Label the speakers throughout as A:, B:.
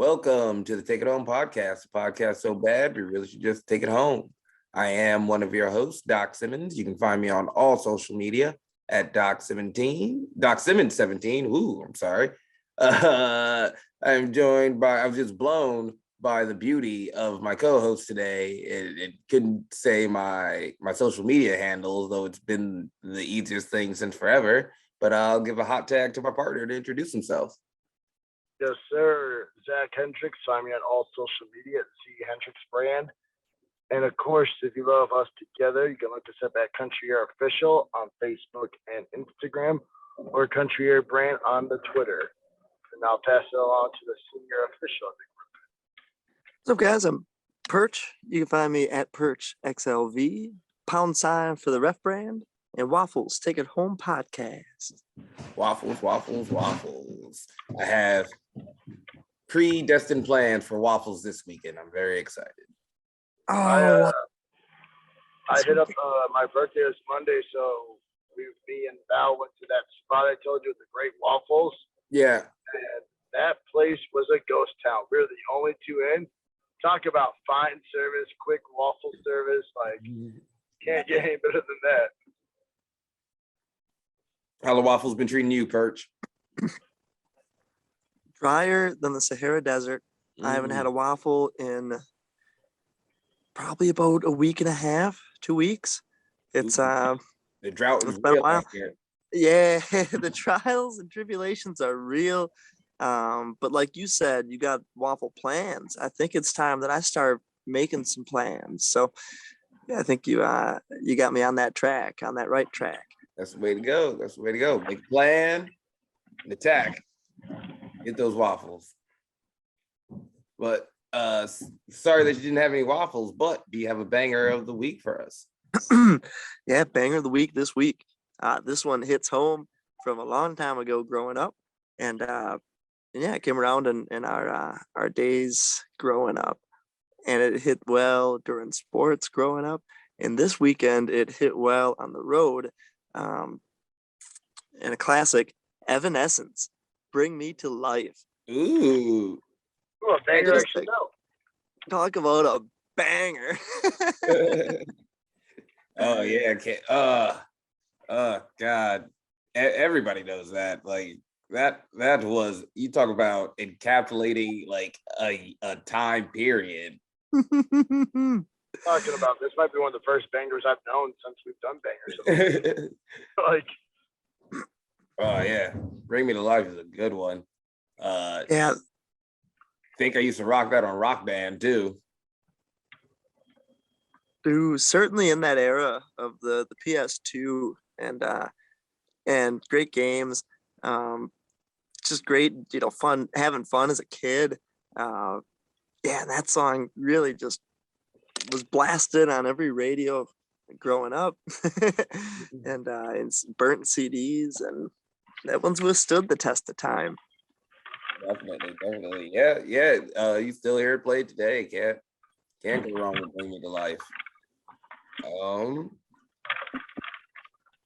A: Welcome to the Take It Home podcast. A podcast so bad, we really should just take it home. I am one of your hosts, Doc Simmons. You can find me on all social media at Doc Simmons 17. Ooh, I'm sorry. I'm joined by, I was just blown by the beauty of my co-host today. It couldn't say my social media handles, though it's been the easiest thing since forever. But I'll give a hot tag to my partner to introduce himself.
B: Yes, sir. Zach Hendricks. Find me on all social media at Z Hendricks Brand. And of course, if you love us together, you can look us up at Country Air Official on Facebook and Instagram, or Country Air Brand on the Twitter. And I'll pass it along to the senior official of the group.
C: What's up, guys? I'm Perch. You can find me at Perch XLV, # for the Ref Brand, and Waffles Take It Home podcast.
A: Waffles. I have predestined plans for waffles this weekend. I'm very excited.
C: Oh,
B: I hit up my birthday is Monday, so me and Val went to that spot I told you with the great waffles.
A: Yeah.
B: And that place was a ghost town. We were the only two in. Talk about fine service, quick waffle service. Like, can't get any better than that.
A: How the waffles been treating you, Perch?
C: drier than the Sahara Desert. I haven't had a waffle in probably about a week and a half, 2 weeks. It's
A: the drought is
C: been a
A: real
C: while.
A: out here.
C: Yeah, the trials and tribulations are real. But like you said, you got waffle plans. I think it's time that I start making some plans. So yeah, I think you got me on that track, on that right track.
A: That's the way to go. Make a plan and attack. Get those waffles. But sorry that you didn't have any waffles, but do you have a banger of the week for us?
C: Yeah, banger of the week this week. This one hits home from a long time ago growing up. And yeah, it came around in our days growing up. And it hit well during sports growing up. And this weekend, it hit well on the road. And a classic, Evanescence, Bring Me to Life.
A: Ooh.
B: Oh, a banger actually.
C: Talk about a banger.
A: Oh, yeah. God. Everybody knows that. Like, that was, you talk about encapsulating like a time period.
B: Talking about this might be one of the first bangers I've known since we've done bangers. Like,
A: oh yeah, Bring Me to Life is a good one.
C: Yeah,
A: think I used to rock that on Rock Band too.
C: dude, certainly in that era of the PS2 and great games, just great, fun, having fun as a kid. Yeah, that song really just was blasted on every radio growing up, and burnt CDs, and that one's withstood the test of time.
A: Definitely. Yeah. You still hear it played today. Can't go wrong with Bring Me to Life.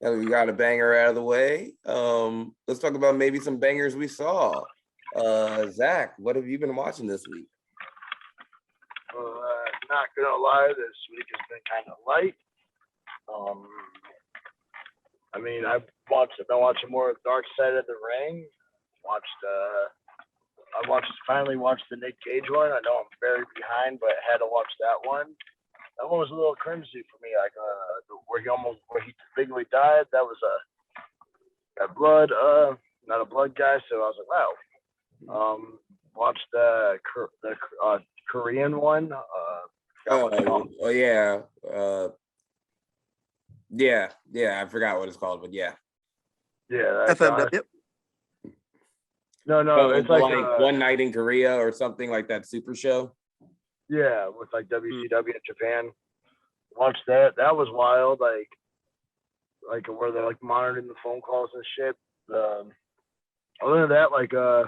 A: We got a banger out of the way. Let's talk about maybe some bangers we saw. Zach, what have you been watching this week?
B: Not gonna lie, this week has been kind of light. I mean, I've been watching more of Dark Side of the Ring. Finally watched the Nick Cage one. I know I'm very behind, but had to watch that one. That one was a little cringy for me. Like where he legally died. That was a blood, not a blood guy. So I was like, wow. Watched the Korean one.
A: Yeah. Yeah. I forgot what it's called, but yeah.
B: Yeah.
C: FMW.
B: No, it's like
A: One Night in Korea or something like that super show.
B: Yeah, with like WCW in Japan. Watched that. That was wild. Like where they're like monitoring the phone calls and shit. Other than that, like I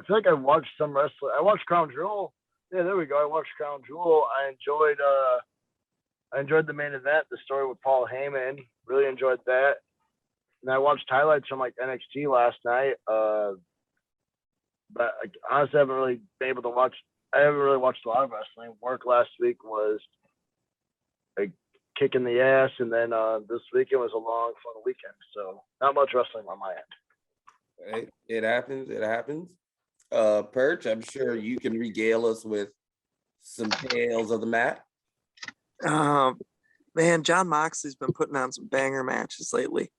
B: feel like I watched some wrestling. I watched Crown Jewel. Yeah, there we go. I watched Crown Jewel. I enjoyed the main event, the story with Paul Heyman. Really enjoyed that. And I watched highlights from like NXT last night. but honestly, I haven't really been able to watch. I haven't really watched a lot of wrestling. Work last week was a kick in the ass, and then this weekend was a long, fun weekend. So not much wrestling on my end.
A: Hey, it happens. It happens. Perch, I'm sure you can regale us with some tales of the mat.
C: Man, John Moxley's been putting on some banger matches lately.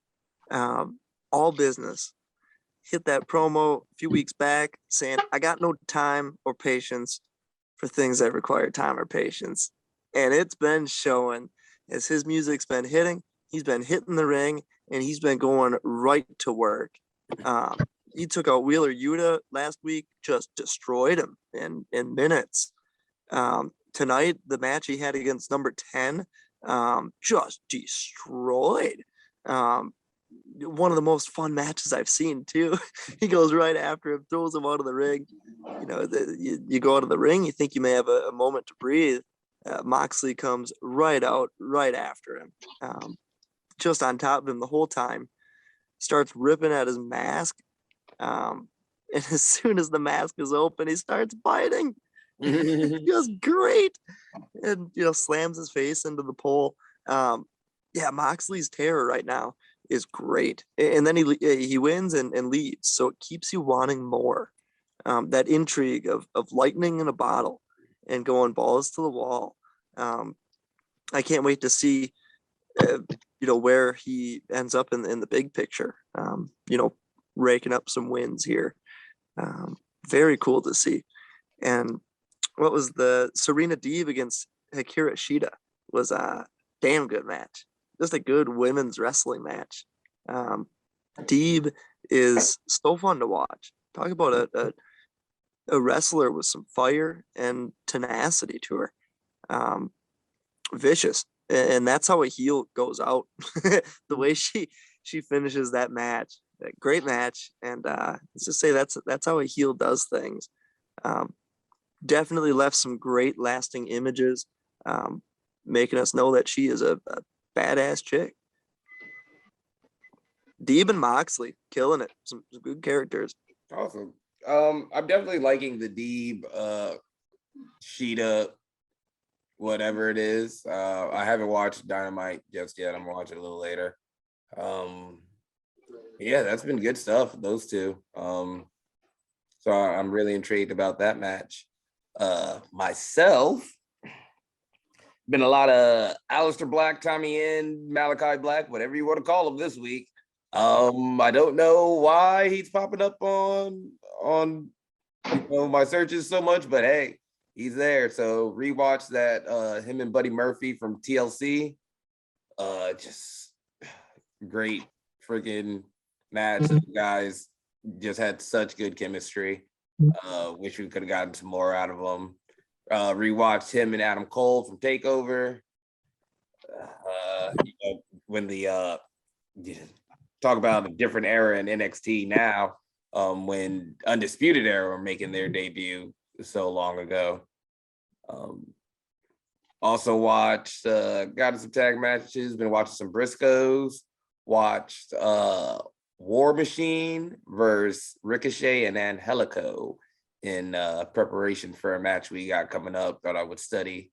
C: All business. Hit that promo a few weeks back saying, I got no time or patience for things that require time or patience. And it's been showing as his music's been hitting, he's been hitting the ring, and he's been going right to work. He took out Wheeler Yuta last week, just destroyed him in minutes. Tonight, the match he had against number 10, just destroyed. One of the most fun matches I've seen too. He goes right after him, throws him out of the ring. You know, you go out of the ring, you think you may have a moment to breathe. Moxley comes right out, right after him, just on top of him the whole time. Starts ripping at his mask, and as soon as the mask is open, he starts biting. Just great, and slams his face into the pole. Yeah, Moxley's terror right now is great, and then he wins and leaves, so it keeps you wanting more. That intrigue of lightning in a bottle and going balls to the wall. I can't wait to see where he ends up in the big picture. Raking up some wins here. Very cool to see. And what was the Serena Deeb against Hikaru Shida was a damn good match. Just a good women's wrestling match. Deeb is so fun to watch. Talk about a wrestler with some fire and tenacity to her. Vicious. And that's how a heel goes out. The way she finishes that match. A great match. And let's just say that's how a heel does things. Definitely left some great lasting images, making us know that she is a badass chick. Deeb and Moxley killing it. Some good characters.
A: Awesome. I'm definitely liking the Deeb Sheeta, whatever it is. I haven't watched Dynamite just yet. I'm gonna watch it a little later. Yeah, that's been good stuff, those two. So I'm really intrigued about that match. Myself, been a lot of Aleister Black, Tommy End, Malachi Black, whatever you want to call him this week. I don't know why he's popping up on my searches so much, but hey, he's there. So rewatch that him and Buddy Murphy from TLC. Just great freaking match. The guys just had such good chemistry. Wish we could have gotten some more out of them. Rewatched him and Adam Cole from Takeover. When the talk about a different era in NXT now, when Undisputed Era were making their debut so long ago. Also watched, got some tag matches, been watching some Briscoes, watched War Machine versus Ricochet and Angelico in preparation for a match we got coming up. Thought I would study.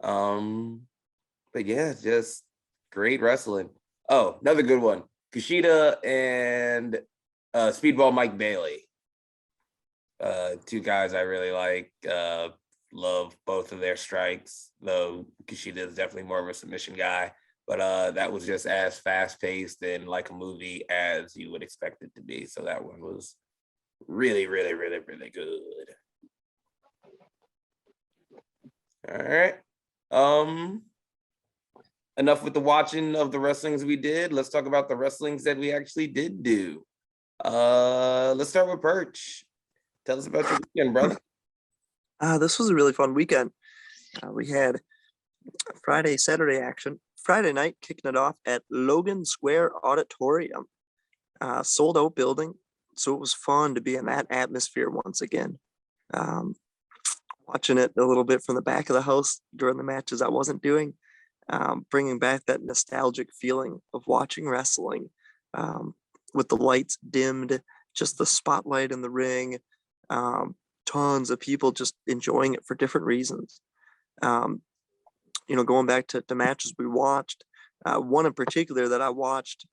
A: But yeah, just great wrestling. Oh, another good one. Kushida and Speedball Mike Bailey. Two guys I really like. Love both of their strikes, though Kushida is definitely more of a submission guy. But that was just as fast-paced and like a movie as you would expect it to be. So that one was really, really, really, really good. All right. Enough with the watching of the wrestlings we did. Let's talk about the wrestlings that we actually did do. Let's start with Perch. Tell us about your weekend, brother.
C: This was a really fun weekend. We had Friday, Saturday action. Friday night, kicking it off at Logan Square Auditorium. Sold out building. So it was fun to be in that atmosphere once again. Watching it a little bit from the back of the house during the matches I wasn't doing. Bringing back that nostalgic feeling of watching wrestling with the lights dimmed, just the spotlight in the ring, Tons of people just enjoying it for different reasons. Going back to matches we watched, one in particular that I watched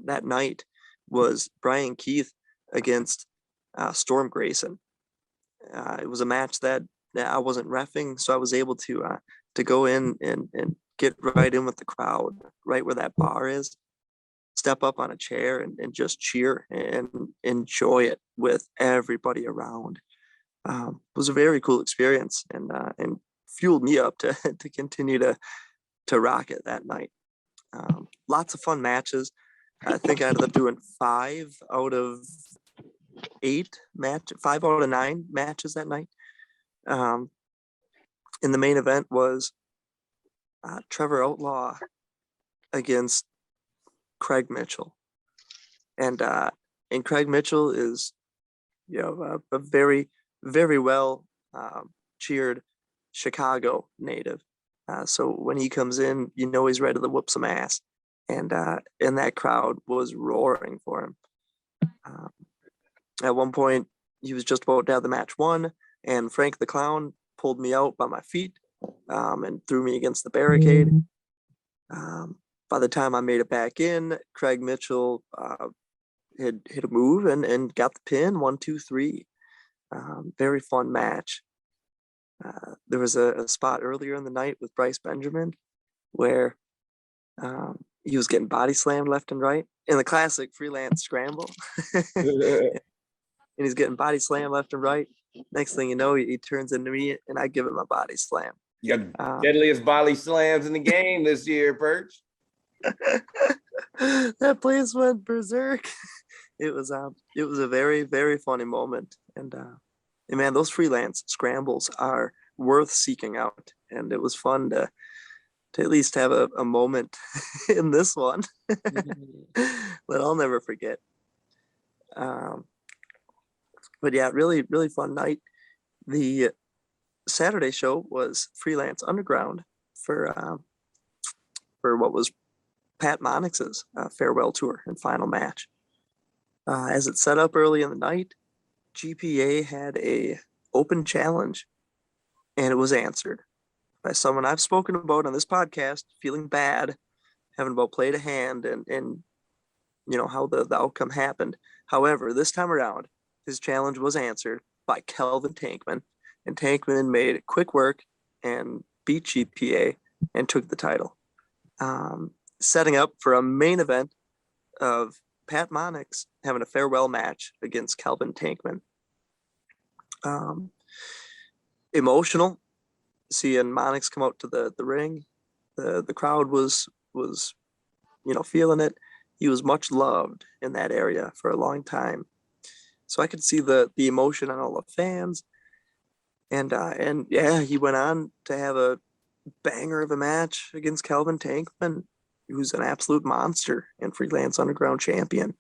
C: that night was Brian Keith against Storm Grayson. It was a match that I wasn't reffing, so I was able to go in and get right in with the crowd, right where that bar is, step up on a chair and just cheer and enjoy it with everybody around. It was a very cool experience and fueled me up to continue to rock it that night. Lots of fun matches. I think I ended up doing 5 out of 9 matches that night. In the main event was Trevor Outlaw against Craig Mitchell, and Craig Mitchell is a very, very well cheered Chicago native. So when he comes in, he's ready to whoop some ass, and that crowd was roaring for him. At one point, he was just about to have the match won, and Frank the Clown pulled me out by my feet and threw me against the barricade. By the time I made it back in, Craig Mitchell had hit a move and got the pin, 1, 2, 3. Very fun match. There was a spot earlier in the night with Bryce Benjamin where he was getting body slammed left and right in the classic freelance scramble. And he's getting body slammed left and right. Next thing you know, he turns into me and I give him a body slam.
A: You got deadliest body slams in the game this year, Perch.
C: That place went berserk. It was a very, very funny moment. And man, those freelance scrambles are worth seeking out. And it was fun to at least have a moment in this one that I'll never forget. But yeah, really, really fun night. The Saturday show was Freelance Underground for what was Pat Monix's farewell tour and final match. As it set up early in the night, GPA had a open challenge, and it was answered by someone I've spoken about on this podcast, feeling bad, having about played a hand and how the outcome happened. However, this time around, his challenge was answered by Kelvin Tankman, and Tankman made quick work and beat GPA and took the title, setting up for a main event of Pat Monix having a farewell match against Kelvin Tankman. Emotional, seeing Monix come out to the ring. The crowd was feeling it. He was much loved in that area for a long time. So I could see the emotion on all the fans. And yeah, he went on to have a banger of a match against Kelvin Tankman, who's an absolute monster and Freelance Underground champion.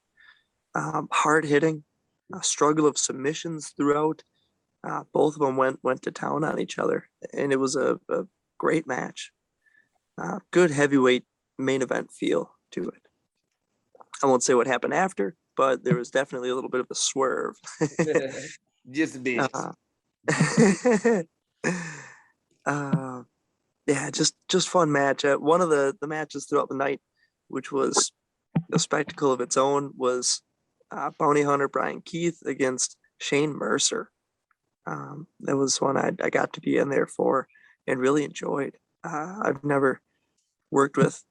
C: Hard hitting, a struggle of submissions throughout. Both of them went to town on each other, and it was a great match. Good heavyweight main event feel to it. I won't say what happened after, but there was definitely a little bit of a swerve.
A: Just a bit.
C: Yeah, just fun match. One of the matches throughout the night, which was a spectacle of its own, was Bounty Hunter Brian Keith against Shane Mercer. That was one I got to be in there for and really enjoyed. I've never worked with,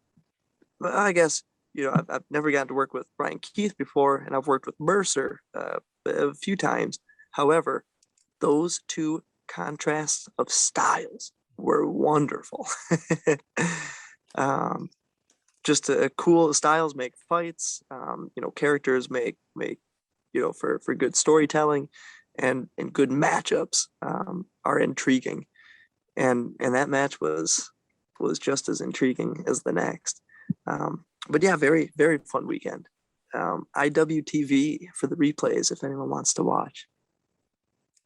C: I guess, I've never gotten to work with Brian Keith before, and I've worked with Mercer a few times. However, those two contrasts of styles were wonderful. Just a cool styles make fights. Characters make for good storytelling, and good matchups are intriguing. And that match was just as intriguing as the next. But yeah, very, very fun weekend. IWTV for the replays if anyone wants to watch.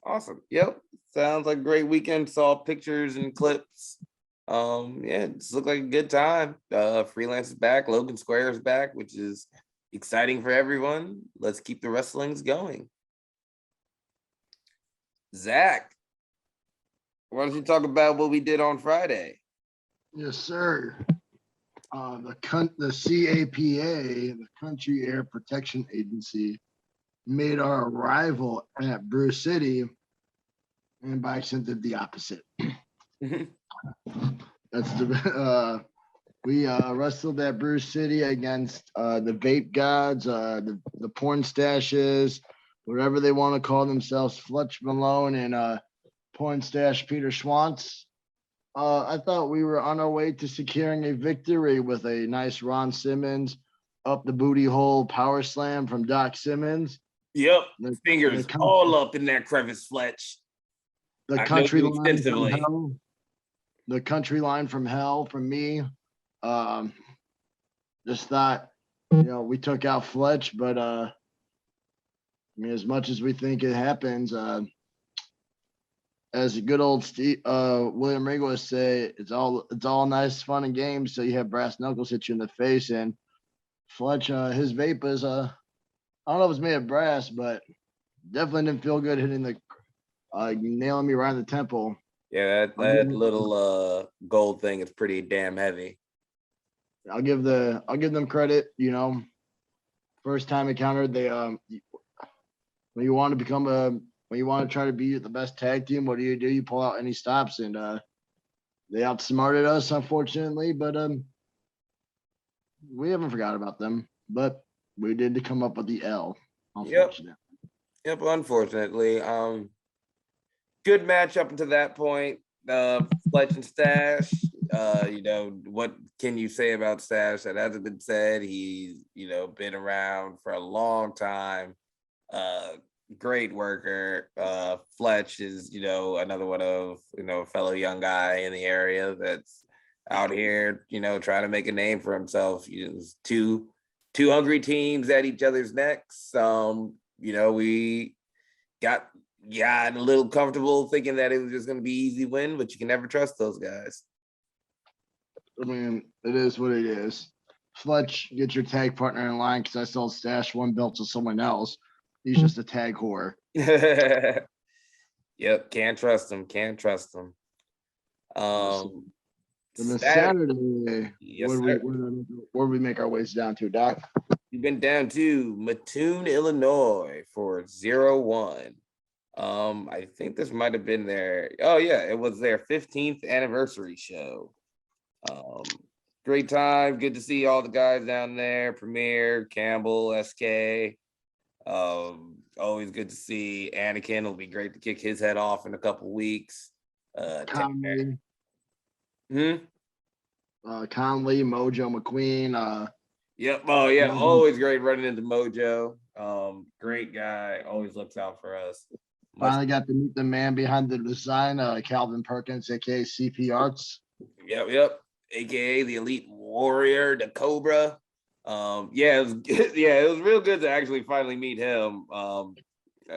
A: Awesome. Yep. Sounds like a great weekend. Saw pictures and clips. Yeah, it looked like a good time. Freelance is back. Logan Square is back, which is exciting for everyone. Let's keep the wrestlings going. Zach, why don't you talk about what we did on Friday?
D: Yes, sir. The CAPA, the Country Air Protection Agency, made our arrival at Brew City, and by accident did the opposite. That's the we wrestled at Brew City against the vape gods, the porn stashes, whatever they want to call themselves, Fletch Malone and porn stash Peter Schwantz. I thought we were on our way to securing a victory with a nice Ron Simmons up the booty hole power slam from Doc Simmons.
A: Yep, fingers all up in that crevice, Fletch.
D: The country line from hell. The country line from hell from me. Just thought, we took out Fletch, but I mean, as much as we think it happens, as a good old William Regal would say, it's all nice, fun, and games. So you have brass knuckles hit you in the face, and Fletch, his vape is I don't know if it's made of brass, but definitely didn't feel good hitting the nailing me right in the temple.
A: Yeah, that little gold thing is pretty damn heavy.
D: I'll give them credit. First time encounter, they when you want to try to be the best tag team, what do? You pull out any stops, and they outsmarted us, unfortunately. But we haven't forgot about them. But we did come up with the L. Unfortunately.
A: Yep. Unfortunately. Good match up until that point. Fletch and Stash. What can you say about Stash that hasn't been said? He's been around for a long time. Great worker. Fletch is another one of a fellow young guy in the area that's out here trying to make a name for himself. Two hungry teams at each other's necks. We got a little comfortable thinking that it was just going to be easy win, but you can never trust those guys.
D: I mean, it is what it is. Fletch, get your tag partner in line, because I saw Stash one belt to someone else. He's just a tag whore.
A: Yep, can't trust him.
D: And then Saturday,
A: yes,
D: where we make our ways down to, Doc?
A: We've been down to Mattoon, Illinois for 0-1. I think this might have been their, it was their 15th anniversary show. Great time, good to see all the guys down there, Premier, Campbell, SK. Always good to see Anakin. It'll be great to kick his head off in a couple weeks.
D: Conley.
A: Conley,
D: Mojo McQueen.
A: Yep. Oh yeah, always great running into Mojo. Great guy, always looks out for us.
D: Finally got to meet the man behind the design, Calvin Perkins, aka CP Arts.
A: Yep. AKA the Elite Warrior, the Cobra. It was real good to actually finally meet him. I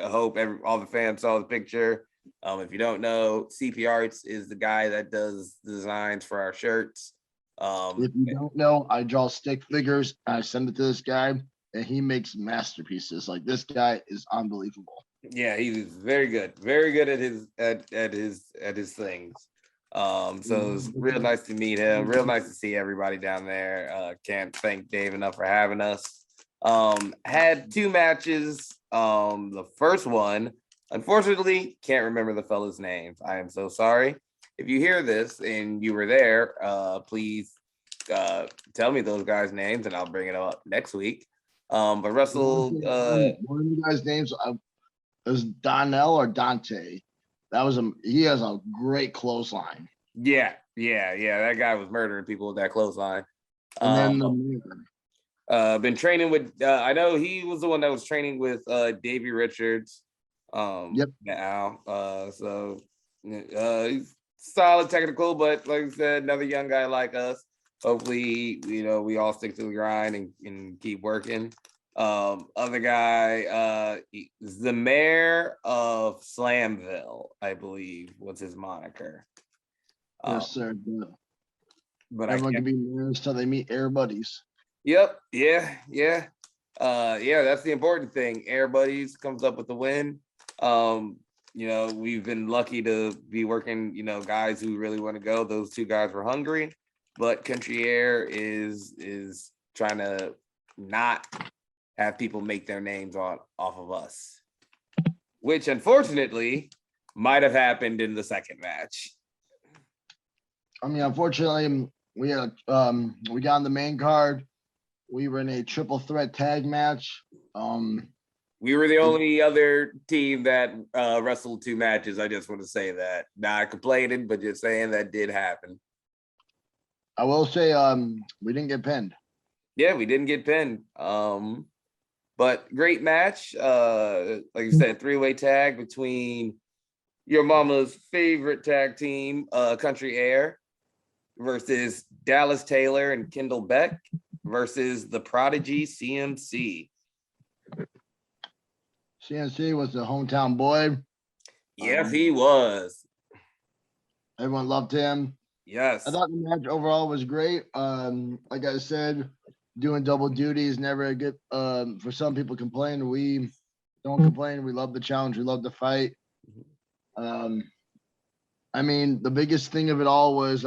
A: hope all the fans saw the picture. If you don't know, CP Arts is the guy that does the designs for our shirts.
D: If you don't know, I draw stick figures. I send it to this guy, and he makes masterpieces. Like, this guy is unbelievable.
A: Yeah, he's very good at his things. So it was real nice to meet him. Real nice to see everybody down there. Can't thank Dave enough for having us. Had two matches. The first one, unfortunately, can't remember the fellas' names. I am so sorry. If you hear this and you were there, please tell me those guys' names and I'll bring it up next week. But Russell,
D: one of you guys' names was Donnell or Dante. He has a great clothesline.
A: Yeah. That guy was murdering people with that clothesline.
D: And
A: then been training with. I know he was the one that was training with Davey Richards.
D: Yep.
A: Now, he's solid technical, but like I said, another young guy like us. Hopefully, we all stick to the grind and keep working. Other guy, the mayor of Slamville, I believe, was his moniker.
D: Yes, sir.
A: But
D: everyone can be mayors till they meet air buddies.
A: Yep. Yeah. That's the important thing. Air buddies comes up with the win. we've been lucky to be working, guys who really want to go. Those two guys were hungry, but Country Air is trying to not have people make their names off of us, which unfortunately might have happened in the second match.
D: I mean, unfortunately, we got on the main card. We were in a triple threat tag match.
A: We were the only other team that wrestled 2 matches. I just want to say that. Not complaining, but just saying that did happen.
D: I will say we didn't get pinned.
A: Yeah, we didn't get pinned. But great match. Like you said, 3-way tag between your mama's favorite tag team, Country Air, versus Dallas Taylor and Kendall Beck versus the Prodigy CMC.
D: CMC was the hometown boy.
A: Yes, he was.
D: Everyone loved him.
A: Yes.
D: I thought the match overall was great. Like I said, doing double duty is never a good. For some people complain, we don't complain. We love the challenge. We love the fight. I mean, the biggest thing of it all was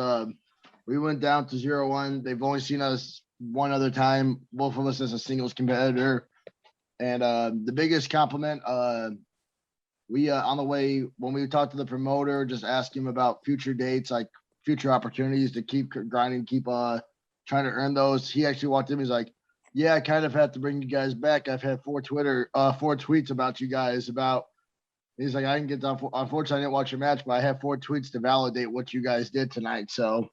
D: we went down to 0-1. They've only seen us one other time, both of us as a singles competitor. And the biggest compliment, we on the way when we talked to the promoter, just asked him about future dates, like future opportunities to keep grinding, keep trying to earn those. He actually walked in, he's like, "Yeah, I kind of have to bring you guys back. I've had 4 tweets about you guys about." He's like, "I didn't get done. Unfortunately, I didn't watch your match, but I have 4 tweets to validate what you guys did tonight." So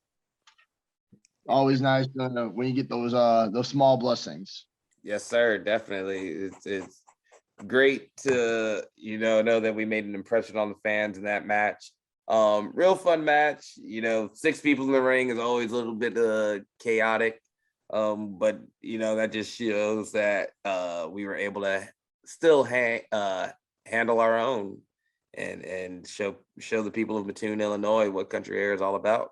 D: always nice when you get those small blessings.
A: Yes, sir. Definitely. It's great to, know that we made an impression on the fans in that match. Real fun match. 6 people in the ring is always a little bit chaotic. But that just shows that we were able to still handle our own and show the people of Mattoon, Illinois, what Country Air is all about.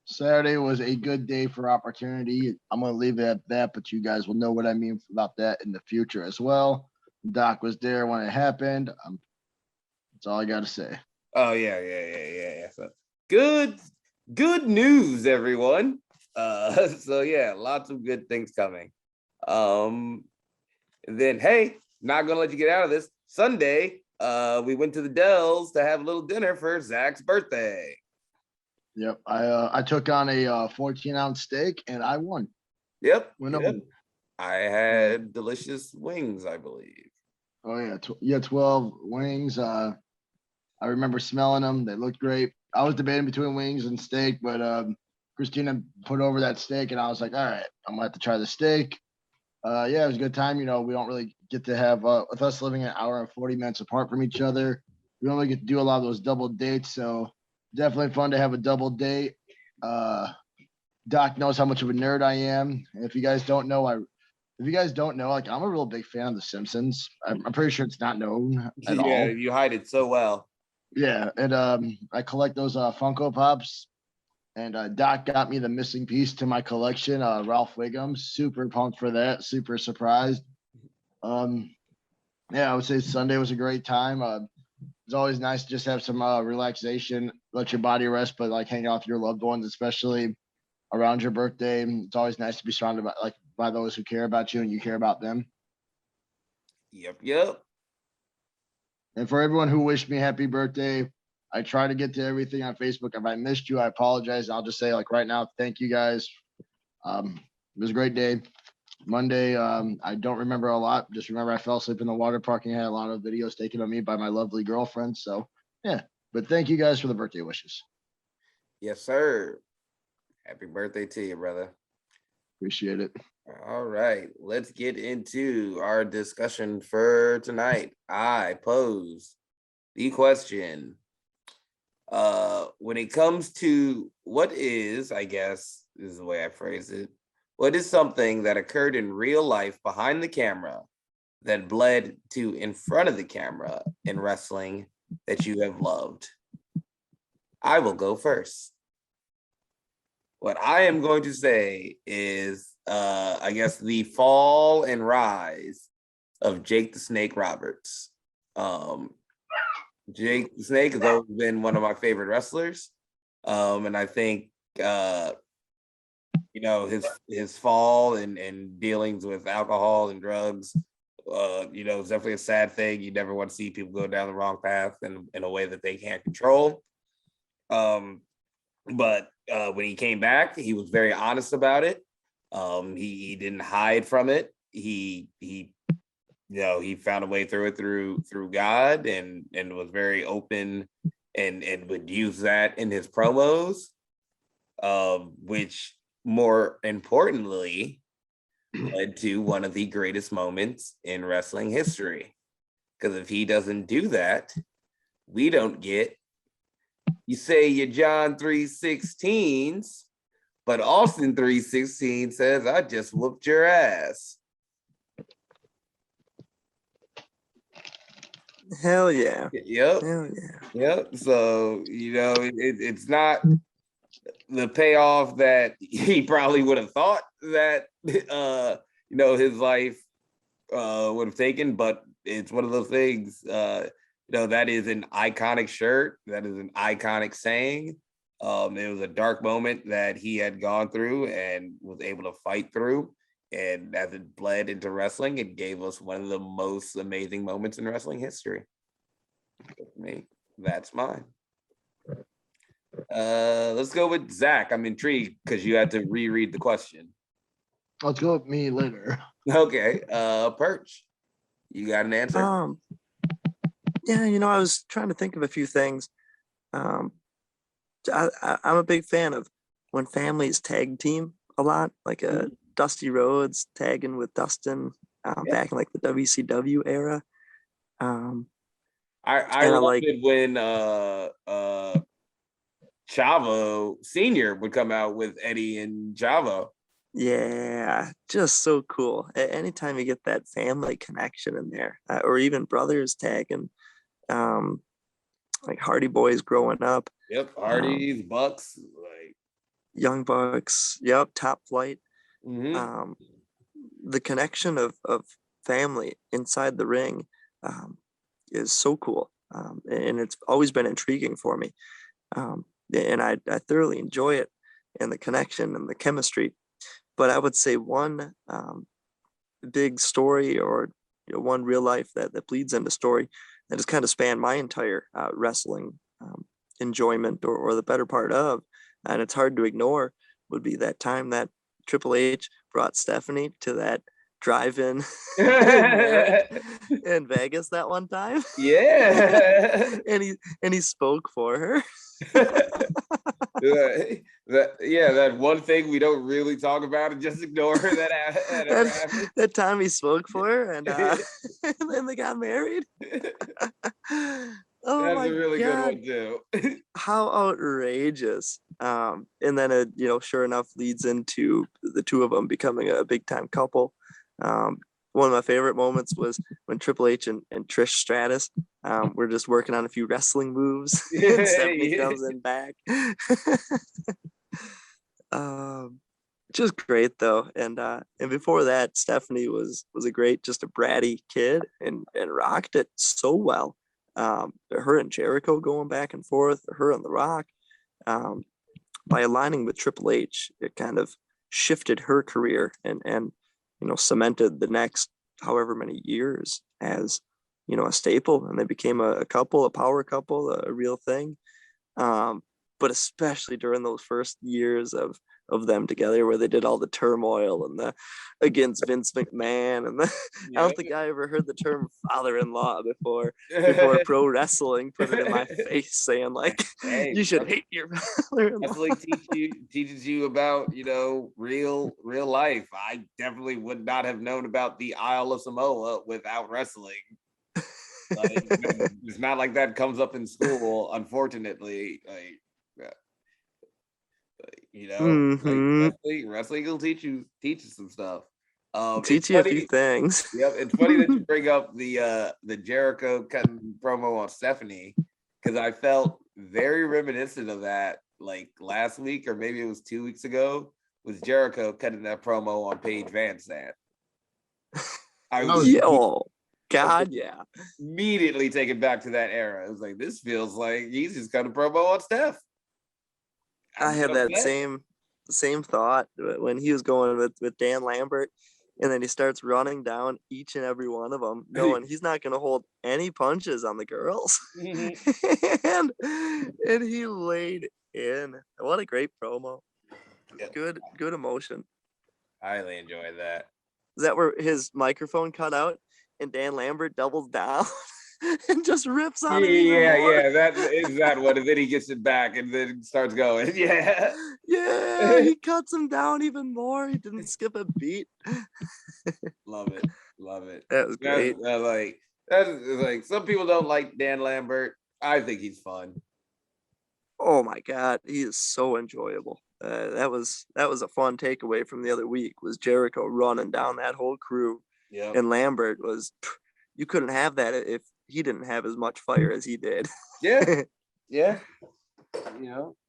D: Saturday was a good day for opportunity. I'm going to leave it at that, but you guys will know what I mean about that in the future as well. Doc was there when it happened. That's all I got to say.
A: Oh, yeah. So, good news, everyone. So, yeah, lots of good things coming. And then, hey, not going to let you get out of this. Sunday, we went to the Dells to have a little dinner for Zach's birthday.
D: Yep, I took on a 14-ounce steak and I won.
A: Yep. I had delicious wings, I believe.
D: Oh yeah, 12 wings. I remember smelling them; they looked great. I was debating between wings and steak, but Christina put over that steak, and I was like, "All right, I'm gonna have to try the steak." Yeah, it was a good time. We don't really get to have with us living an hour and 40 minutes apart from each other. We don't really get to do a lot of those double dates, so. Definitely fun to have a double date. Doc knows how much of a nerd I am. And if you guys don't know, like I'm a real big fan of The Simpsons. I'm pretty sure it's not known at all.
A: Yeah, you hide it so well.
D: Yeah, and I collect those Funko Pops. And Doc got me the missing piece to my collection, Ralph Wiggum. Super pumped for that. Super surprised. Yeah, I would say Sunday was a great time. It's always nice to just have some relaxation, let your body rest, but like hang out with your loved ones, especially around your birthday. It's always nice to be surrounded by those who care about you and you care about them.
A: Yep.
D: And for everyone who wished me happy birthday, I try to get to everything on Facebook. If I missed you, I apologize. I'll just say right now, thank you guys. It was a great day. Monday, I don't remember a lot. Just remember I fell asleep in the water park and had a lot of videos taken of me by my lovely girlfriend. So yeah, but thank you guys for the birthday wishes.
A: Yes, sir. Happy birthday to you, brother.
D: Appreciate it.
A: All right, let's get into our discussion for tonight. I pose the question. When it comes to what is, I guess is the way I phrase it, what is something that occurred in real life behind the camera that bled to in front of the camera in wrestling that you have loved? I will go first. What I am going to say is, I guess, the fall and rise of Jake the Snake Roberts. Jake the Snake has always been one of my favorite wrestlers. And I think his fall and dealings with alcohol and drugs, it's definitely a sad thing. You never want to see people go down the wrong path in a way that they can't control. But when he came back, he was very honest about it. He didn't hide from it. He found a way through it through God and was very open and would use that in his promos, which more importantly led to one of the greatest moments in wrestling history. Because if he doesn't do that, we don't get, you say your John 3:16s, but Austin 3:16 says, I just whooped your ass.
C: Hell yeah.
A: Yep.
C: Hell yeah.
A: Yep. So, it's not the payoff that he probably would have thought that, his life would have taken, but it's one of those things, that is an iconic shirt. That is an iconic saying. It was a dark moment that he had gone through and was able to fight through. And as it bled into wrestling, it gave us one of the most amazing moments in wrestling history. For me, that's mine. Let's go with Zach. I'm intrigued because you had to reread the question.
D: Let's go with me later.
A: Okay. Perch, you got an answer?
C: Yeah, I was trying to think of a few things. I'm a big fan of when families tag team a lot, like a Dusty Rhodes tagging with Dustin back in like the WCW era.
A: I loved it when Chavo Senior would come out with Eddie and Chavo.
C: Yeah, just so cool. Anytime you get that family connection in there, or even brothers tagging, like Hardy Boys growing up.
A: Yep, Hardy's, Bucks, like
C: Young Bucks. Yep, Top Flight.
A: Mm-hmm.
C: The connection of family inside the ring is so cool, and it's always been intriguing for me, and I thoroughly enjoy it, and the connection and the chemistry. But I would say one big story, or one real life that bleeds into story that has kind of spanned my entire wrestling enjoyment, or the better part of, and it's hard to ignore, would be that time that Triple H brought Stephanie to that drive-in in Vegas that one time.
A: Yeah.
C: and he spoke for her.
A: That one thing we don't really talk about and just ignore
C: that time he spoke for her, and then they got married. Oh,
A: that's
C: my
A: a really
C: God.
A: good one too.
C: How outrageous. And then it, sure enough, leads into the two of them becoming a big time couple. One of my favorite moments was when Triple H and Trish Stratus were just working on a few wrestling moves. And Stephanie comes in back. Just great though. And before that, Stephanie was just a bratty kid and rocked it so well. Her and Jericho going back and forth, her and The Rock. By aligning with Triple H, it kind of shifted her career and cemented the next however many years as a staple, and they became a couple, a power couple, a real thing. But especially during those first years of them together, where they did all the turmoil and the against Vince McMahon, and I don't think I ever heard the term father-in-law before pro wrestling put it in my face, saying like, hey, you should hate your father-in-law.
A: Wrestling teaches you about real life. I definitely would not have known about the Isle of Samoa without wrestling. Like, it's not like that comes up in school, unfortunately. Wrestling will teach you some stuff.
C: Teach you a few things.
A: Yep, it's funny that you bring up the Jericho cutting promo on Stephanie, because I felt very reminiscent of that like last week, or maybe it was 2 weeks ago, was Jericho cutting that promo on Paige Van Zandt.
C: God, yeah.
A: Immediately take it back to that era. It was like, this feels like he's just got a promo on Steph.
C: I had that same thought when he was going with Dan Lambert, and then he starts running down each and every one of them, knowing he's not going to hold any punches on the girls. and he laid in. What a great promo.
A: Yep.
C: Good emotion.
A: I highly enjoyed that.
C: Is that where his microphone cut out and Dan Lambert doubles down and just rips on it even more?
A: Yeah. That what? And then he gets it back and then starts going. Yeah.
C: Yeah, he cuts him down even more. He didn't skip a beat.
A: Love it.
C: That was great.
A: That's like some people don't like Dan Lambert. I think he's fun.
C: Oh my God, he is so enjoyable. That was a fun takeaway from the other week, was Jericho running down that whole crew.
A: Yeah.
C: And Lambert was, you couldn't have that if he didn't have as much fire as he did.
A: Yeah. Yeah.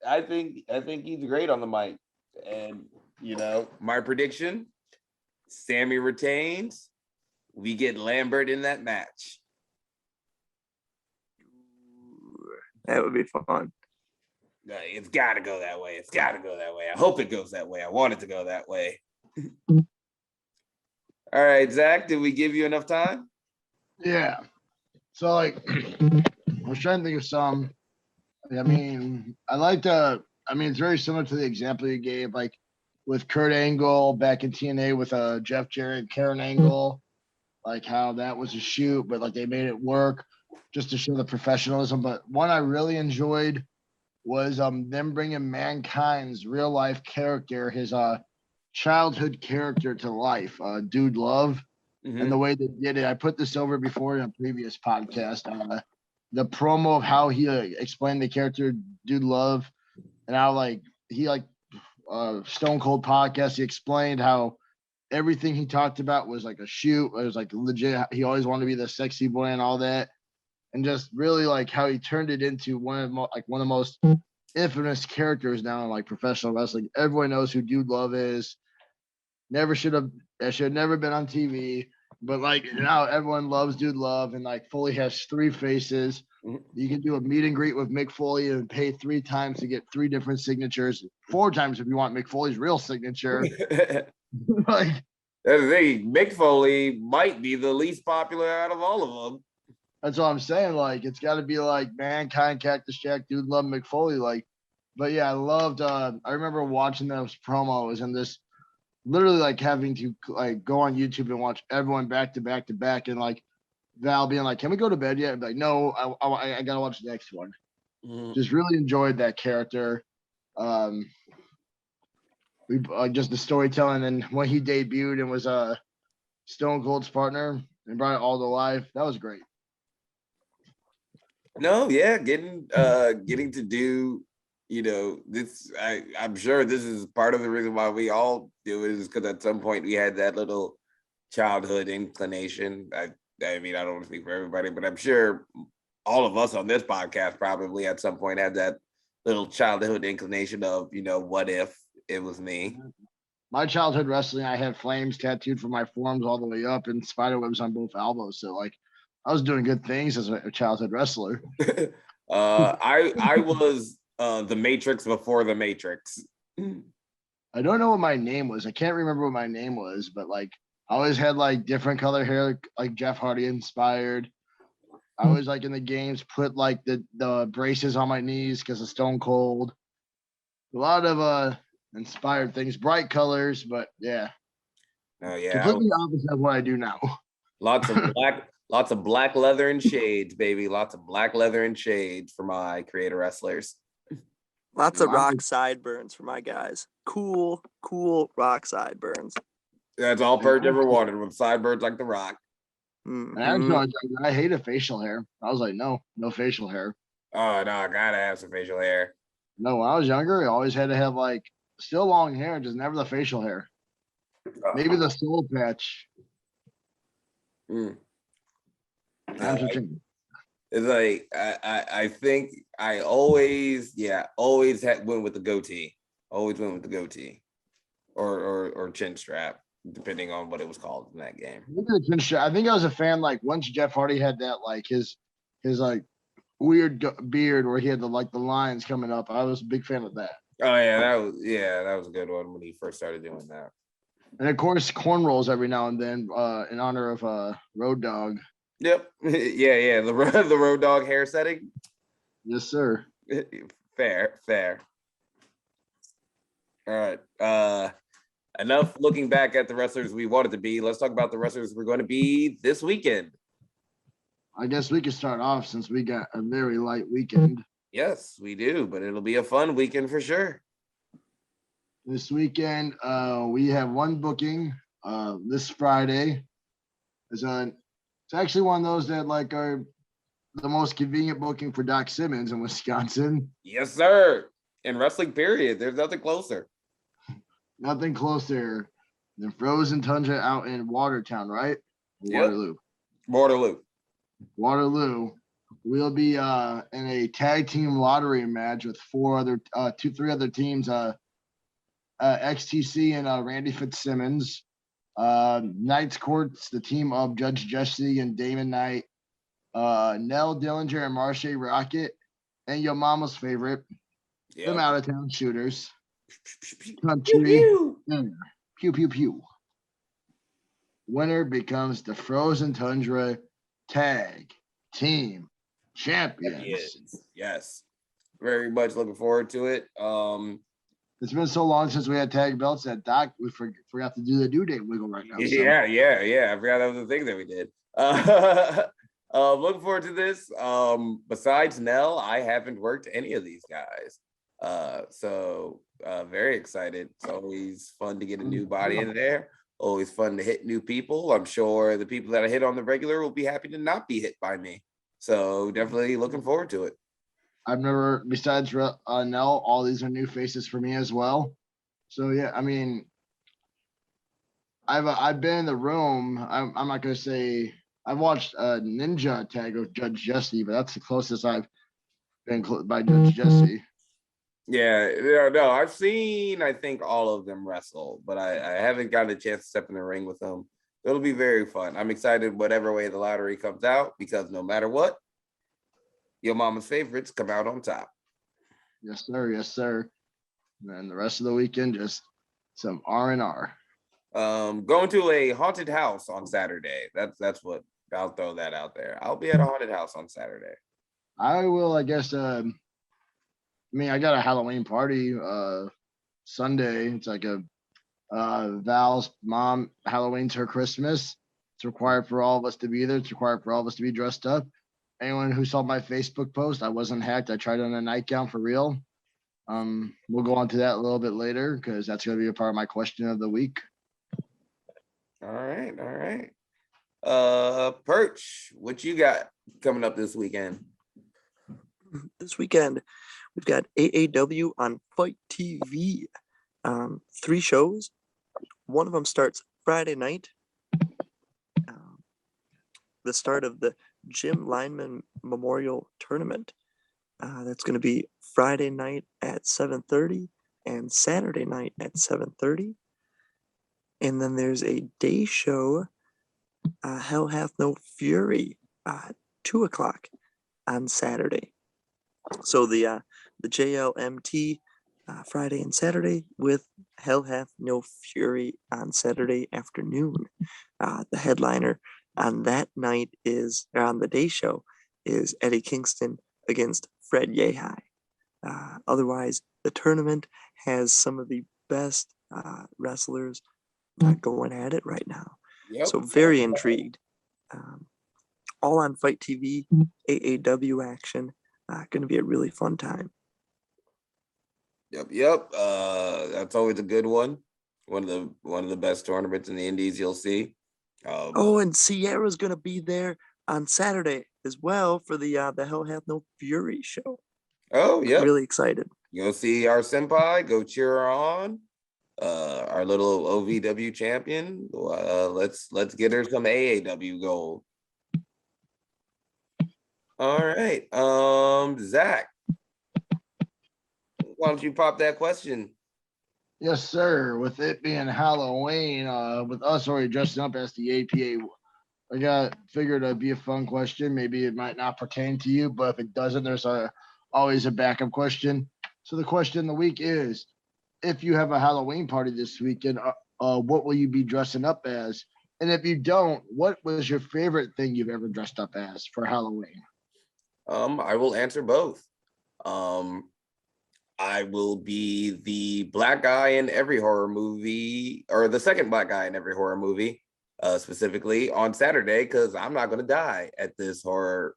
A: I think he's great on the mic. And my prediction, Sammy retains. We get Lambert in that match.
C: That would be fun.
A: It's got to go that way. I hope it goes that way. I want it to go that way. All right, Zach, did we give you enough time?
D: Yeah. So I was trying to think of some. It's very similar to the example you gave, like with Kurt Angle back in TNA with Jeff Jarrett, Karen Angle, like how that was a shoot, but like they made it work just to show the professionalism. But one I really enjoyed was them bringing Mankind's real life character, his childhood character, to life, Dude Love. Mm-hmm. And the way they did it, I put this over before in a previous podcast. The promo of how he explained the character Dude Love, and how he Stone Cold podcast, he explained how everything he talked about was like a shoot. It was like legit. He always wanted to be the sexy boy and all that. And just really like how he turned it into one of the most infamous characters now in like professional wrestling. Everyone knows who Dude Love is. Should have never been on TV, but like now everyone loves Dude Love, and like Foley has 3 faces. You can do a meet and greet with Mick Foley and pay 3 times to get 3 different signatures, 4 times if you want Mick Foley's real signature. Like
A: that's the thing. Mick Foley might be the least popular out of all of them.
D: That's what I'm saying. Like, it's got to be like Mankind, Cactus Jack, Dude Love, Mick Foley. Like, but yeah, I loved. I remember watching those promos and this, literally like having to like go on YouTube and watch everyone back to back to back, and like Val being like, "Can we go to bed yet?" And be like, "No, I gotta watch the next one." Just really enjoyed that character. We just the storytelling, and when he debuted and was Stone Cold's partner and brought it all to life, that was great.
A: No, yeah, getting to do, this. I'm sure this is part of the reason why we all do it, is because at some point we had that little childhood inclination. I mean, I don't want to speak for everybody, but I'm sure all of us on this podcast probably at some point had that little childhood inclination of, what if it was me?
D: My childhood wrestling, I had flames tattooed from my forearms all the way up and spiderwebs on both elbows. So like, I was doing good things as a childhood wrestler.
A: I was the Matrix before the Matrix.
D: I don't know what my name was. I can't remember what my name was, but like I always had like different color hair, like Jeff Hardy inspired. I was like in the games, put like the braces on my knees because of Stone Cold. A lot of inspired things, bright colors, but yeah.
A: Oh yeah.
D: Completely opposite of what I do now.
A: Lots of black leather and shades, baby. Lots of black leather and shades for my creator wrestlers.
C: Lots of rock sideburns for my guys. Cool rock sideburns.
A: That's all Perch ever wanted, with sideburns like the Rock.
D: And actually, I hated facial hair. I was like, no facial hair.
A: Oh no, I gotta have some facial hair.
D: No, when I was younger, I always had to have like still long hair, just never the facial hair. Maybe the soul patch.
A: It's like I think I always went with the goatee. Always went with the goatee or chin strap. depending on what it was called in that game.
D: I think I was a fan like once Jeff Hardy had that like his like weird beard where he had the lines coming up. I was a big fan of that.
A: Oh yeah, that was a good one when he first started doing that.
D: And of course, cornrows every now and then in honor of Road Dogg.
A: Yep. Yeah. The Road Dogg hair setting.
D: Yes, sir.
A: Fair. All right. Enough looking back at the wrestlers we wanted to be. Let's talk about the wrestlers we're going to be this weekend.
D: I guess we could start off since we got a very light weekend.
A: Yes, we do, but it'll be a fun weekend for sure.
D: This weekend, we have one booking this Friday. It's actually one of those that like are the most convenient booking for Doc Simmons in Wisconsin.
A: Yes, sir. In wrestling, period. There's nothing closer.
D: Nothing closer than Frozen Tundra out in Watertown, right?
A: Yep. Waterloo.
D: We'll be in a tag team lottery match with three other teams. XTC and Randy Fitzsimmons. Knight's Court's the team of Judge Jesse and Damon Knight. Nell Dillinger and Marche Rocket. And your mama's favorite, them out of town shooters. Country. Pew, pew, pew. Winner becomes the Frozen Tundra Tag Team Champions.
A: Yes. Very much looking forward to it.
D: It's been so long since we had tag belts that Doc, we forgot to do the due date wiggle right now.
A: Yeah. I forgot that was the thing that we did. Looking forward to this. Besides Nell, I haven't worked any of these guys. So very excited. It's always fun to get a new body in there. Always fun to hit new people. I'm sure the people that I hit on the regular will be happy to not be hit by me. So definitely looking forward to it.
D: I've never, besides Nell, all these are new faces for me as well. So yeah, I mean, I've been in the room. I'm not gonna say I've watched a Ninja tag with Judge Jesse, but that's the closest I've been by Judge Jesse.
A: Yeah, no, I've seen, I think, all of them wrestle, but I haven't gotten a chance to step in the ring with them. It'll be very fun. I'm excited whatever way the lottery comes out, because no matter what, your mama's favorites come out on top.
D: Yes, sir. And the rest of the weekend, just some R&R.
A: Going to a haunted house on Saturday. That's what, I'll throw that out there. I'll be at a haunted house on Saturday.
D: I will, I guess, I got a Halloween party Sunday. It's like a Val's mom, Halloween's her Christmas. It's required for all of us to be there. It's required for all of us to be dressed up. Anyone who saw my Facebook post, I wasn't hacked. I tried on a nightgown for real. We'll go on to that a little bit later because that's going to be a part of my question of the week.
A: All right. Perch, what you got coming up this weekend?
C: This weekend, we've got AAW on Fight TV. 3 shows. One of them starts Friday night. The start of the Jim Lineman Memorial Tournament. That's going to be Friday night at 7:30 and Saturday night at 7:30. And then there's a day show, Hell Hath No Fury, 2 o'clock on Saturday. So the JLMT Friday and Saturday with Hell Hath No Fury on Saturday afternoon. The headliner on that night on the day show is Eddie Kingston against Fred Yehi. Otherwise, the tournament has some of the best wrestlers going at it right now.
A: Yep.
C: So very intrigued. All on Fight TV, AAW action. Going to be a really fun time.
A: Yep. That's always a good one. One of the best tournaments in the Indies you'll see.
C: And Sierra's going to be there on Saturday as well for the Hell Hath No Fury show.
A: Oh, yeah.
C: Really excited.
A: You'll see our senpai, go cheer her on. Our little OVW champion. Let's get her some AAW gold. All right. Zach, why don't you pop that question?
D: Yes, sir. With it being Halloween, with us already dressing up as the APA, I got figured it'd be a fun question. Maybe it might not pertain to you, but if it doesn't, there's always a backup question. So the question of the week is: if you have a Halloween party this weekend, what will you be dressing up as? And if you don't, what was your favorite thing you've ever dressed up as for Halloween?
A: I will answer both. Um, I will be the black guy in every horror movie, or the second black guy in every horror movie, specifically on Saturday, because I'm not gonna die at this horror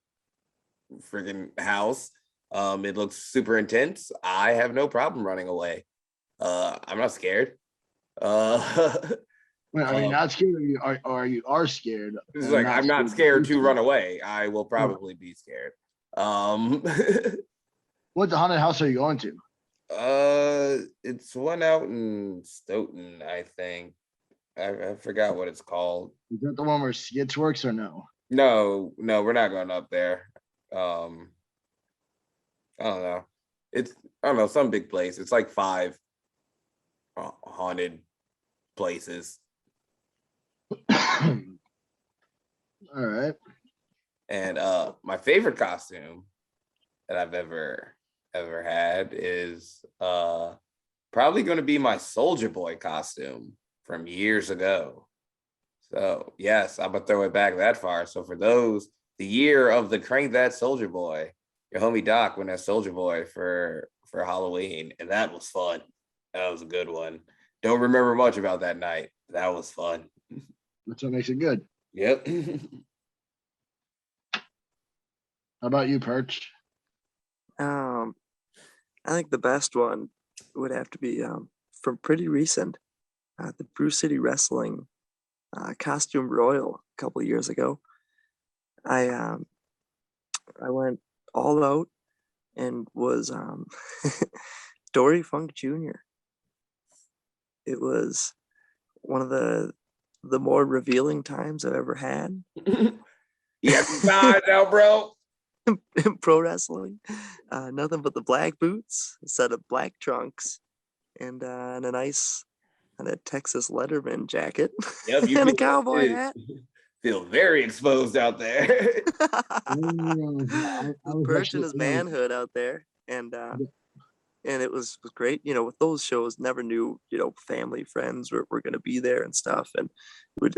A: friggin' house. It looks super intense. I have no problem running away. I'm not scared. Uh,
D: Wait, are you
A: um,
D: not scared, or you are scared
A: it's
D: and
A: like
D: not
A: I'm not
D: scared to
A: scared
D: be
A: to run
D: scared?
A: away. I will
D: Oh,
A: probably be scared. Um,
D: what the haunted house are you going to?
A: it's one out in Stoughton, I think. I forgot what it's called.
D: Is that the one where Skits works or no?
A: No, no, we're not going up there. Um, I don't know. It's I don't know, some big place. It's like five haunted places.
D: All right.
A: And my favorite costume that I've ever had is probably going to be my Soldier Boy costume from years ago. So yes, I'm gonna throw it back that far. So for those, the year of the Crank That Soldier Boy, your homie Doc went as Soldier Boy for Halloween, and that was fun. That was a good one. Don't remember much about that night. That was fun.
D: That's what makes it good.
A: Yep.
D: How about you, Perch?
C: I think the best one would have to be from pretty recent, the Brew City Wrestling Costume Royal a couple of years ago. I went all out and was Dory Funk Jr. It was one of the more revealing times I've ever had
A: Yeah, nah, now, bro.
C: in pro wrestling. Nothing but the black boots, a set of black trunks, and a nice and a Texas Letterman jacket
A: Yep, you
C: and a
A: feel
C: cowboy hat.
A: feel very exposed out there.
D: I was
C: Perch in
D: actually,
C: his manhood out there, and it was great. With those shows, never knew family, friends were going to be there and stuff, and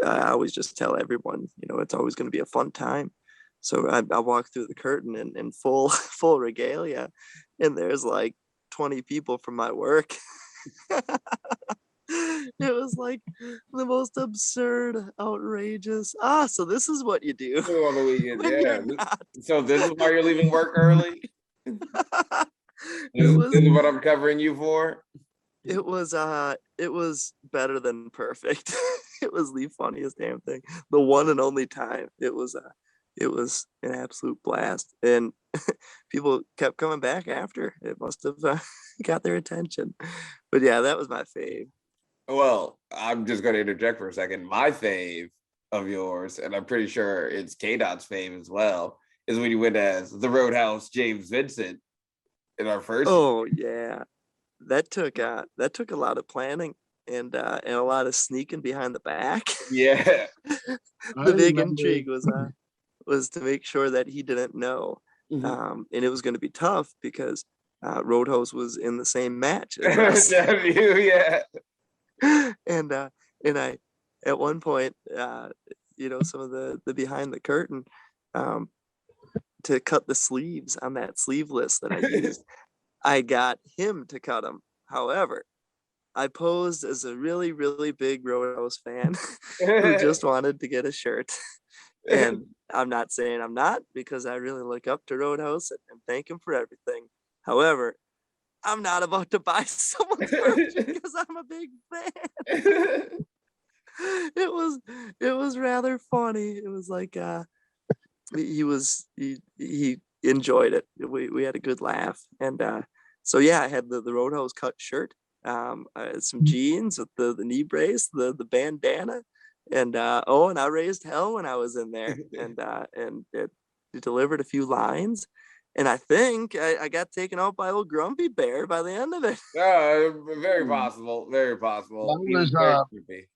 C: I always just tell everyone, it's always going to be a fun time. So I walk through the curtain in full full regalia, and there's like 20 people from my work. It was like the most absurd, outrageous. So this is what you do
A: On the weekends,
C: when
A: yeah.
C: you're not.
A: So this is why you're leaving work early.
C: It was
A: This is what I'm covering you for.
C: it was better than perfect. It was the funniest damn thing. The one and only time. It was an absolute blast, and people kept coming back after. It must have got their attention. But yeah, that was my fave.
A: Well, I'm just going to interject for a second. My fave of yours, and I'm pretty sure it's K Dot's fave as well, is when you went as the Roadhouse James Vincent in our first.
C: Oh yeah, that took a lot of planning and a lot of sneaking behind the back.
A: Yeah.
D: I
C: The big
D: remember.
C: intrigue was to make sure that he didn't know,
A: Mhm.
C: and it was going to be tough because Roadhouse was in the same match as us,
A: Damn you, yeah.
C: and I at one point, some of the behind the curtain, um, to cut the sleeves on that sleeveless that I used, I got him to cut them. However, I posed as a really, really big Roadhouse fan who just wanted to get a shirt. And I'm not saying I'm not, because I really look up to Roadhouse and thank him for everything. However, I'm not about to buy someone's merch because I'm a big fan. It was rather funny. It was like he enjoyed it. We had a good laugh, and so yeah, I had the Roadhouse cut shirt, I had some jeans with the knee brace, the bandana, and I raised hell when I was in there, and it delivered a few lines, And I think I got taken out by old Grumpy Bear by the end of it.
A: Very possible. Very possible.
D: That
A: He was
D: was,
A: very creepy.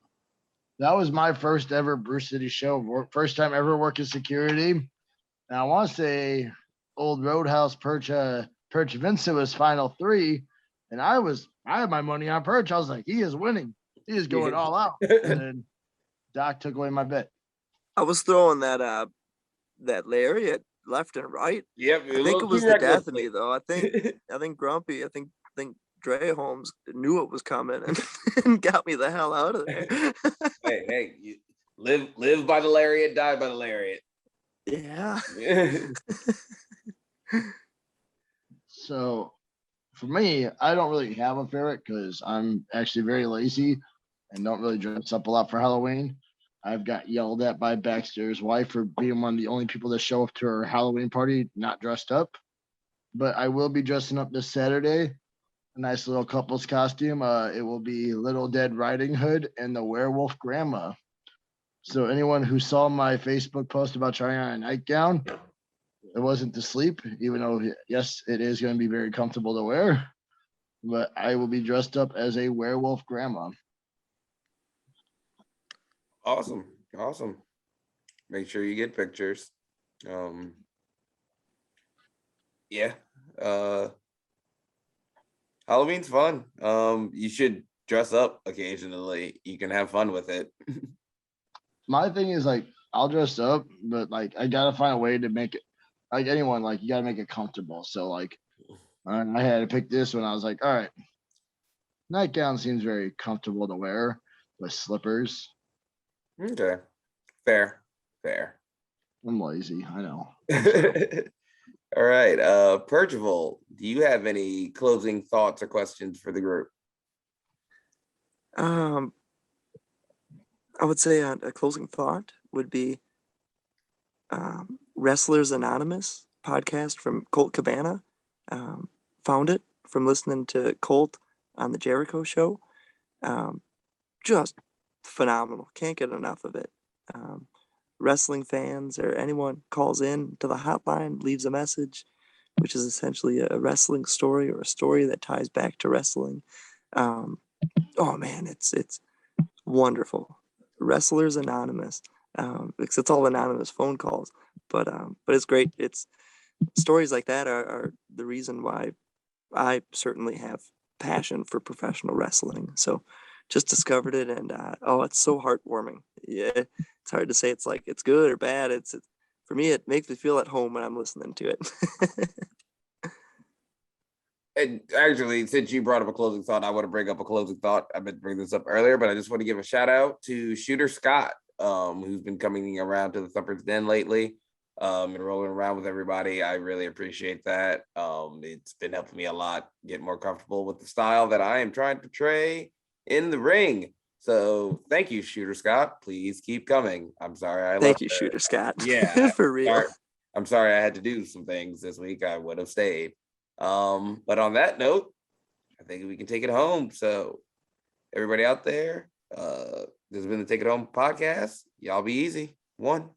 D: That was my first ever Bruce City show. First time ever working security. And I want to say old Roadhouse Perch Vincent was final 3. And I had my money on Perch. I was like, he is winning. He is going all out. And then Doc took away my bet.
C: I was throwing that lariat left and right.
A: Yep.
C: I think it was the death of me though. I think Grumpy, I think Dre Holmes knew it was coming and got me the hell out of there.
A: hey, you live by the lariat, die by the lariat.
C: Yeah.
D: So for me, I don't really have a favorite because I'm actually very lazy and don't really dress up a lot for Halloween. I've got yelled at by Baxter's wife for being one of the only people that show up to her Halloween party not dressed up. But I will be dressing up this Saturday. A nice little couple's costume. It will be Little Dead Riding Hood and the Werewolf Grandma. So anyone who saw my Facebook post about trying on a nightgown, it wasn't to sleep, even though, yes, it is going to be very comfortable to wear. But I will be dressed up as a werewolf grandma.
A: Awesome. Make sure you get pictures. Yeah. Halloween's fun. You should dress up occasionally. You can have fun with it.
D: My thing is like I'll dress up, but like I gotta find a way to make it like anyone, like you gotta make it comfortable. So like I had to pick this one. I was like, all right, nightgown seems very comfortable to wear with slippers.
A: Okay. Fair.
D: I'm lazy, I know.
A: All right. Percival, do you have any closing thoughts or questions for the group?
C: I would say a closing thought would be Wrestlers Anonymous podcast from Colt Cabana. Found it from listening to Colt on the Jericho show. Just phenomenal. Can't get enough of it. Wrestling fans or anyone calls in to the hotline, leaves a message, which is essentially a wrestling story or a story that ties back to wrestling. Oh man, it's wonderful. Wrestlers Anonymous, because it's all anonymous phone calls, but it's great. It's stories like that are the reason why I certainly have passion for professional wrestling. So just discovered it, and it's so heartwarming. Yeah, it's hard to say it's like it's good or bad. It's for me, it makes me feel at home when I'm listening to it.
A: And actually, since you brought up a closing thought, I want to bring up a closing thought. I meant to bring this up earlier, but I just want to give a shout out to Shooter Scott, who's been coming around to the Thumper's Den lately, and rolling around with everybody. I really appreciate that. It's been helping me a lot get more comfortable with the style that I am trying to portray in the ring. So thank you, Shooter Scott. Please keep coming. I'm sorry.
C: Thank you, Shooter Scott.
A: Yeah,
C: for real.
A: I'm sorry I had to do some things this week. I would have stayed. But on that note, I think we can take it home. So everybody out there, this has been the Take It Home podcast. Y'all be easy. 1.